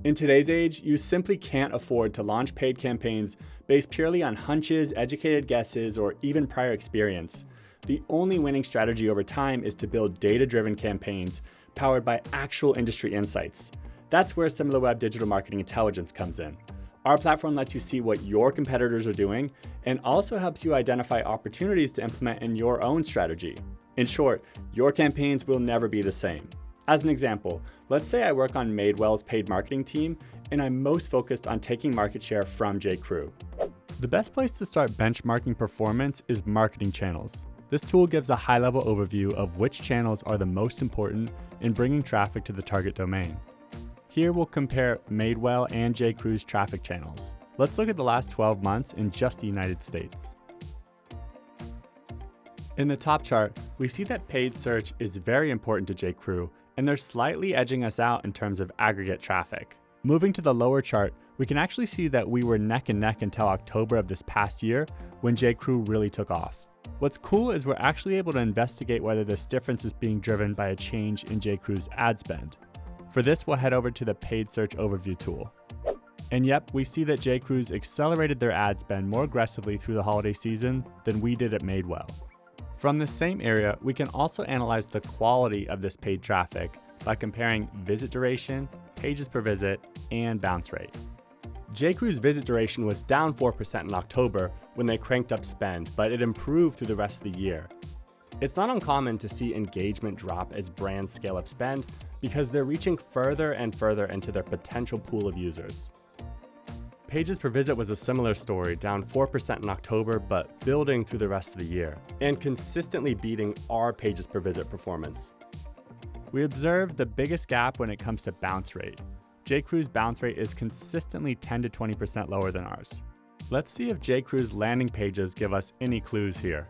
In today's age, you simply can't afford to launch paid campaigns based purely on hunches, educated guesses, or even prior experience. The only winning strategy over time is to build data-driven campaigns powered by actual industry insights. That's where Similarweb Digital Marketing Intelligence comes in. Our platform lets you see what your competitors are doing and also helps you identify opportunities to implement in your own strategy. In short, your campaigns will never be the same. As an example, let's say I work on Madewell's paid marketing team and I'm most focused on taking market share from J.Crew. The best place to start benchmarking performance is marketing channels. This tool gives a high-level overview of which channels are the most important in bringing traffic to the target domain. Here we'll compare Madewell and J.Crew's traffic channels. Let's look at the last 12 months in just the United States. In the top chart, we see that paid search is very important to J.Crew, and they're slightly edging us out in terms of aggregate traffic. Moving to the lower chart, we can actually see that we were neck and neck until October of this past year when J.Crew really took off. What's cool is we're actually able to investigate whether this difference is being driven by a change in J.Crew's ad spend. For this, we'll head over to the paid search overview tool. And yep, we see that J.Crew's accelerated their ad spend more aggressively through the holiday season than we did at Madewell. From this same area, we can also analyze the quality of this paid traffic by comparing visit duration, pages per visit, and bounce rate. J.Crew's visit duration was down 4% in October when they cranked up spend, but it improved through the rest of the year. It's not uncommon to see engagement drop as brands scale up spend because they're reaching further and further into their potential pool of users. Pages per visit was a similar story, down 4% in October, but building through the rest of the year, and consistently beating our pages per visit performance. We observed the biggest gap when it comes to bounce rate. J.Crew's bounce rate is consistently 10 to 20% lower than ours. Let's see if J.Crew's landing pages give us any clues here.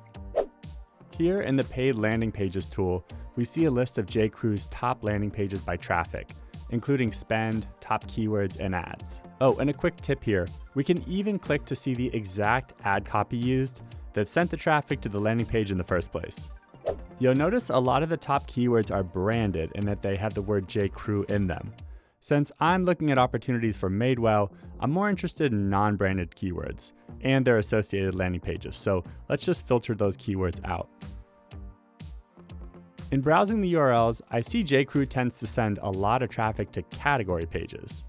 Here in the paid landing pages tool, we see a list of J.Crew's top landing pages by traffic, including spend, top keywords, and ads. Oh, and a quick tip here, we can even click to see the exact ad copy used that sent the traffic to the landing page in the first place. You'll notice a lot of the top keywords are branded and that they have the word J.Crew in them. Since I'm looking at opportunities for Madewell, I'm more interested in non-branded keywords and their associated landing pages, so let's just filter those keywords out. In browsing the URLs, I see J.Crew tends to send a lot of traffic to category pages.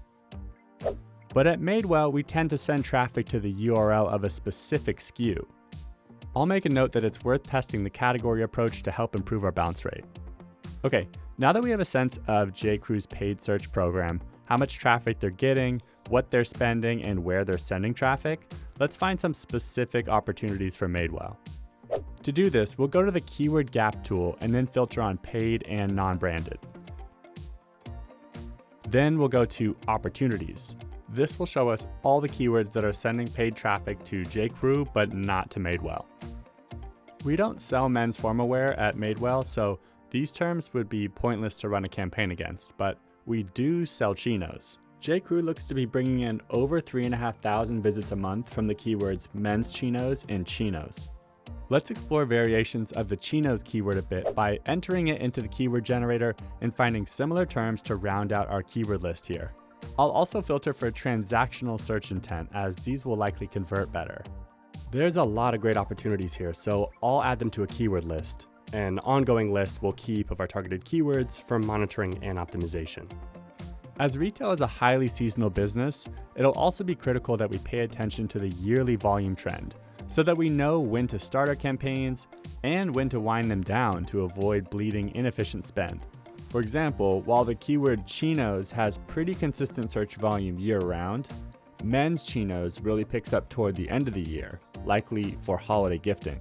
But at Madewell, we tend to send traffic to the URL of a specific SKU. I'll make a note that it's worth testing the category approach to help improve our bounce rate. Okay, now that we have a sense of J.Crew's paid search program, how much traffic they're getting, what they're spending, and where they're sending traffic, let's find some specific opportunities for Madewell. To do this, we'll go to the Keyword Gap tool and then filter on paid and non-branded. Then we'll go to Opportunities. This will show us all the keywords that are sending paid traffic to J.Crew but not to Madewell. We don't sell men's formal wear at Madewell, so these terms would be pointless to run a campaign against, but we do sell chinos. J.Crew looks to be bringing in over 3,500 visits a month from the keywords men's chinos and chinos. Let's explore variations of the chinos keyword a bit by entering it into the keyword generator and finding similar terms to round out our keyword list here. I'll also filter for transactional search intent, as these will likely convert better. There's a lot of great opportunities here, so I'll add them to a keyword list. An ongoing list we'll keep of our targeted keywords for monitoring and optimization. As retail is a highly seasonal business, it'll also be critical that we pay attention to the yearly volume trend so that we know when to start our campaigns and when to wind them down to avoid bleeding inefficient spend. For example, while the keyword chinos has pretty consistent search volume year-round, men's chinos really picks up toward the end of the year, likely for holiday gifting.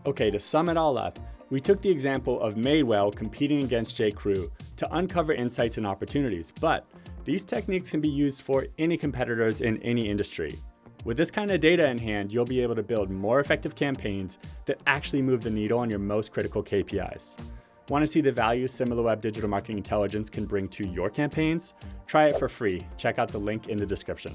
Okay, to sum it all up, we took the example of Madewell competing against J.Crew to uncover insights and opportunities, but these techniques can be used for any competitors in any industry. With this kind of data in hand, you'll be able to build more effective campaigns that actually move the needle on your most critical KPIs. Want to see the value Similarweb Digital Marketing Intelligence can bring to your campaigns? Try it for free. Check out the link in the description.